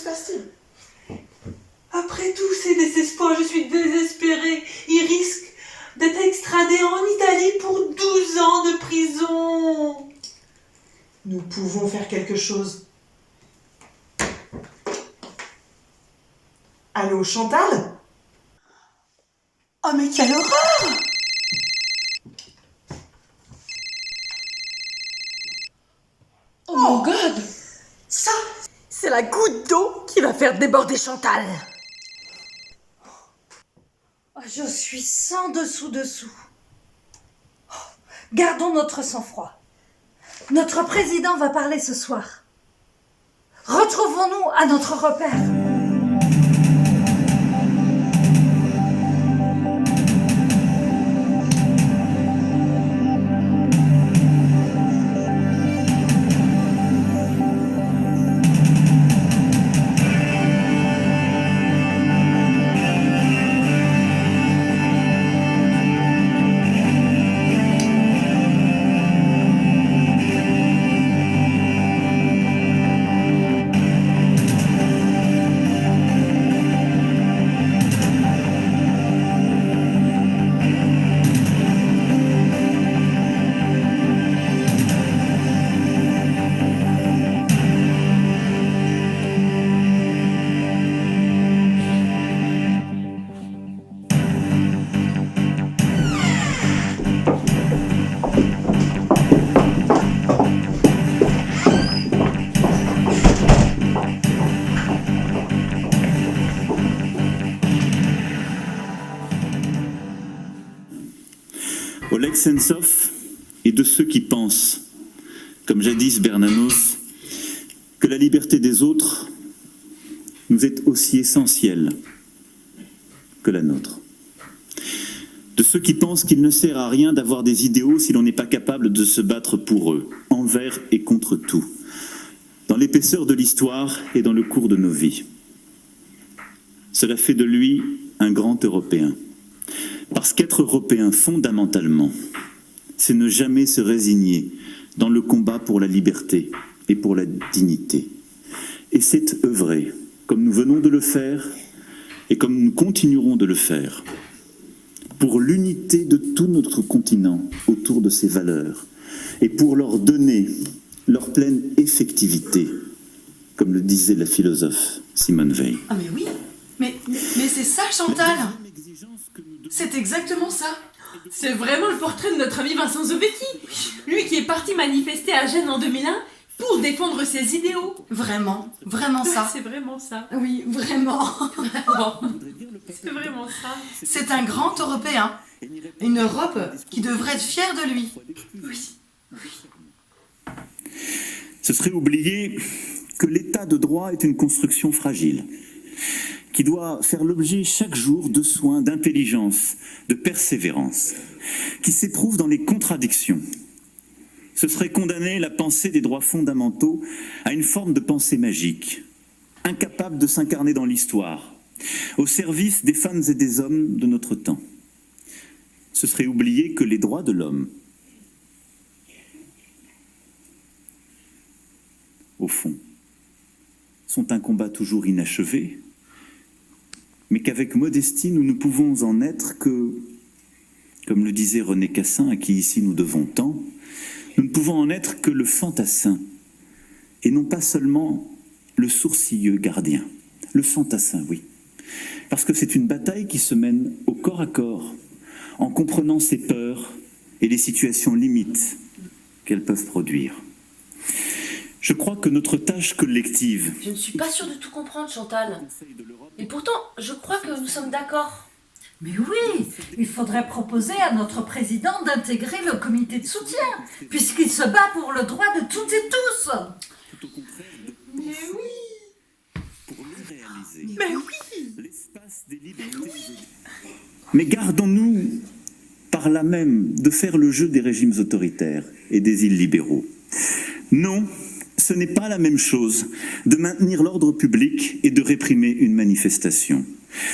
passe-t-il? Après tous ces désespoirs, je suis désespérée. Il risque d'être extradé en Italie pour 12 ans de prison. Nous pouvons faire quelque chose. Allô, Chantal? Oh mais quelle horreur! Oh mon God! Ça, C'est la goutte d'eau qui va faire déborder Chantal. Oh, je suis sans dessous. Oh, gardons notre sang-froid. Notre président va parler ce soir. Retrouvons-nous à notre repère. Oleg Sentsov est de ceux qui pensent, comme jadis Bernanos, que la liberté des autres nous est aussi essentielle que la nôtre. De ceux qui pensent qu'il ne sert à rien d'avoir des idéaux si l'on n'est pas capable de se battre pour eux, envers et contre tout, dans l'épaisseur de l'histoire et dans le cours de nos vies. Cela fait de lui un grand Européen. Parce qu'être européen fondamentalement, c'est ne jamais se résigner dans le combat pour la liberté et pour la dignité. Et c'est œuvrer, comme nous venons de le faire et comme nous continuerons de le faire, pour l'unité de tout notre continent autour de ces valeurs et pour leur donner leur pleine effectivité, comme le disait la philosophe Simone Veil. Ah mais oui, mais c'est ça Chantal. C'est exactement ça. C'est vraiment le portrait de notre ami Vincent Zobecky. Lui qui est parti manifester à Gênes en 2001 pour défendre ses idéaux. Vraiment ça. C'est vraiment ça. Oui, vraiment. C'est vraiment ça. C'est un grand Européen. Une Europe qui devrait être fière de lui. Ce serait oublier que l'état de droit est une construction fragile, qui doit faire l'objet chaque jour de soins, d'intelligence, de persévérance, qui s'éprouve dans les contradictions. Ce serait condamner la pensée des droits fondamentaux à une forme de pensée magique, incapable de s'incarner dans l'histoire, au service des femmes et des hommes de notre temps. Ce serait oublier que les droits de l'homme, au fond, sont un combat toujours inachevé, mais qu'avec modestie, nous ne pouvons en être que, comme le disait René Cassin, à qui ici nous devons tant, nous ne pouvons en être que le fantassin, et non pas seulement le sourcilleux gardien. Le fantassin, oui. Parce que c'est une bataille qui se mène au corps à corps, en comprenant ses peurs et les situations limites qu'elles peuvent produire. Je crois que notre tâche collective... Je ne suis pas sûre de tout comprendre, Chantal. Et pourtant, je crois que nous sommes d'accord. Mais oui, il faudrait proposer à notre président d'intégrer le comité de soutien, puisqu'il se bat pour le droit de toutes et tous. Tout au contraire, Mais oui. pour le réaliser. Mais oui. L'espace des libertés. Mais gardons-nous par là même de faire le jeu des régimes autoritaires et des îles libéraux. Non, ce n'est pas la même chose de maintenir l'ordre public et de réprimer une manifestation.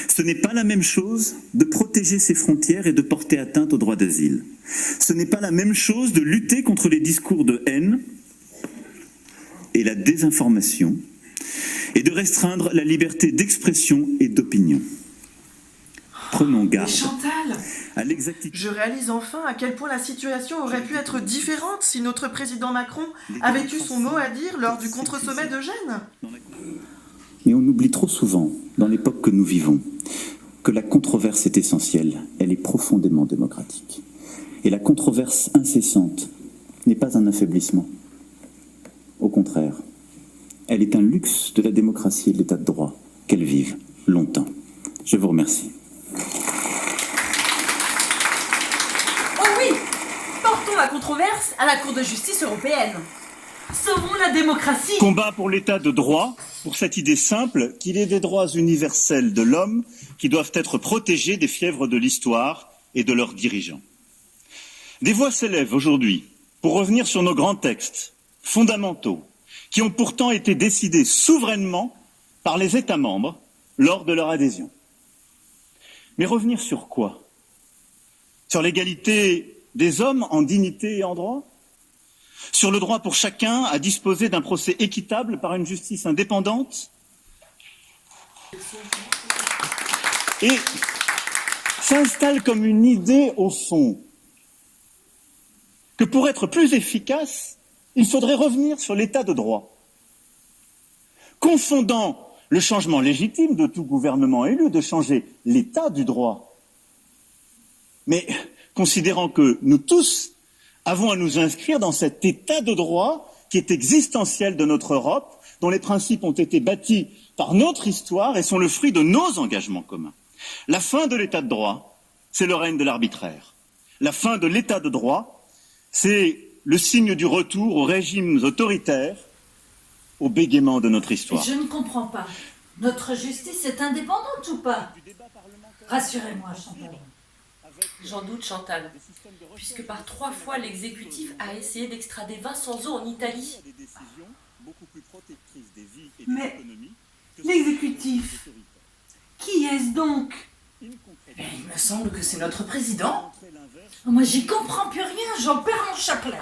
Ce n'est pas la même chose de protéger ses frontières et de porter atteinte au droit d'asile. Ce n'est pas la même chose de lutter contre les discours de haine et la désinformation et de restreindre la liberté d'expression et d'opinion. Prenons Mais garde Chantal, à l'exactitude. Je réalise enfin à quel point la situation aurait pu être différente si notre président Macron avait eu son mot à dire lors du contre-sommet de Gênes. Mais on oublie trop souvent, dans l'époque que nous vivons, que la controverse est essentielle, elle est profondément démocratique. Et la controverse incessante n'est pas un affaiblissement. Au contraire, elle est un luxe de la démocratie et de l'état de droit, qu'elle vive longtemps. Je vous remercie. Oh oui! Portons la controverse à la Cour de justice européenne. Sauvons la démocratie! Combat pour l'état de droit, pour cette idée simple qu'il est des droits universels de l'homme qui doivent être protégés des fièvres de l'histoire et de leurs dirigeants. Des voix s'élèvent aujourd'hui pour revenir sur nos grands textes fondamentaux qui ont pourtant été décidés souverainement par les États membres lors de leur adhésion. Mais revenir sur quoi? Sur l'égalité des hommes en dignité et en droit? Sur le droit pour chacun à disposer d'un procès équitable par une justice indépendante? Et s'installe comme une idée au fond que pour être plus efficace, il faudrait revenir sur l'état de droit, confondant le changement légitime de tout gouvernement élu de changer l'état du droit, mais considérant que nous tous avons à nous inscrire dans cet état de droit qui est existentiel de notre Europe, dont les principes ont été bâtis par notre histoire et sont le fruit de nos engagements communs. La fin de l'état de droit, c'est le règne de l'arbitraire. La fin de l'état de droit, c'est le signe du retour aux régimes autoritaires, au bégaiement de notre histoire. Je ne comprends pas. Notre justice est indépendante ou pas? Rassurez-moi, Chantal. J'en doute, Chantal, puisque par 3 fois l'exécutif a essayé d'extrader Vincent Zo en Italie. Mais l'exécutif, qui est-ce donc? il me semble que c'est notre président. Moi, j'y comprends plus rien, j'en perds mon chapelet.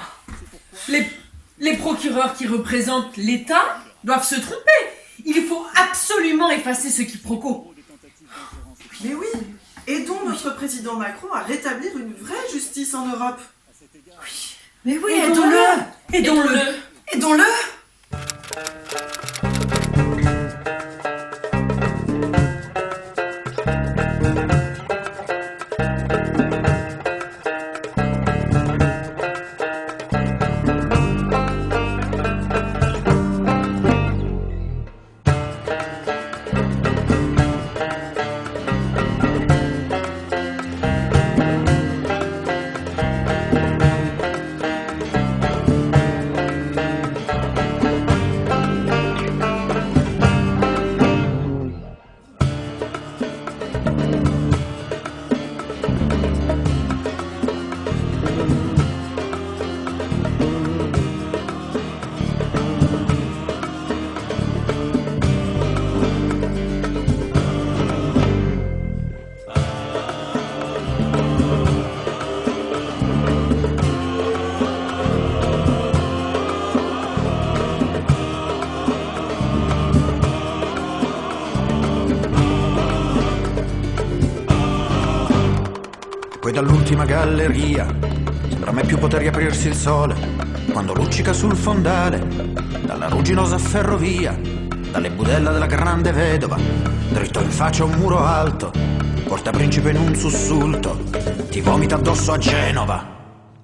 Les procureurs qui représentent l'État doivent se tromper. Il faut absolument effacer ce quiproquo. Mais oui, aidons notre président Macron à rétablir une vraie justice en Europe. Mais oui, Aidons-le. aidons-le. Aidons-le. Poi dall'ultima galleria sembra mai più poter riaprirsi il sole quando luccica sul fondale, dalla rugginosa ferrovia, dalle budella della grande vedova, dritto in faccia a un muro alto, porta principe in un sussulto, ti vomita addosso a Genova.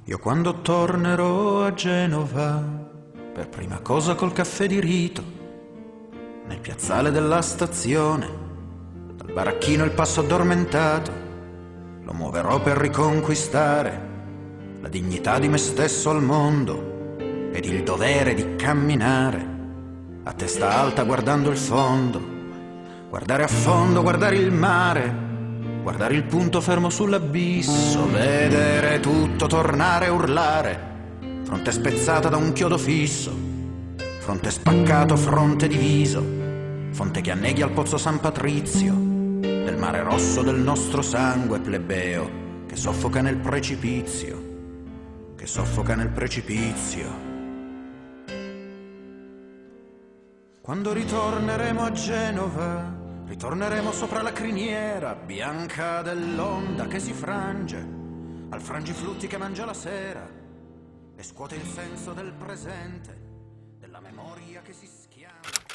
Io quando tornerò a Genova, per prima cosa col caffè di rito, nel piazzale della stazione, dal baracchino il passo addormentato, lo muoverò per riconquistare la dignità di me stesso al mondo ed il dovere di camminare a testa alta guardando il fondo, guardare a fondo, guardare il mare, guardare il punto fermo sull'abisso, vedere tutto tornare a urlare, fronte spezzata da un chiodo fisso, fronte spaccato, fronte diviso, fonte che anneghi al pozzo San Patrizio, del mare rosso del nostro sangue plebeo, che soffoca nel precipizio, che soffoca nel precipizio. Quando ritorneremo a Genova, ritorneremo sopra la criniera bianca dell'onda che si frange, al frangiflutti che mangia la sera e scuote il senso del presente, della memoria che si schianta.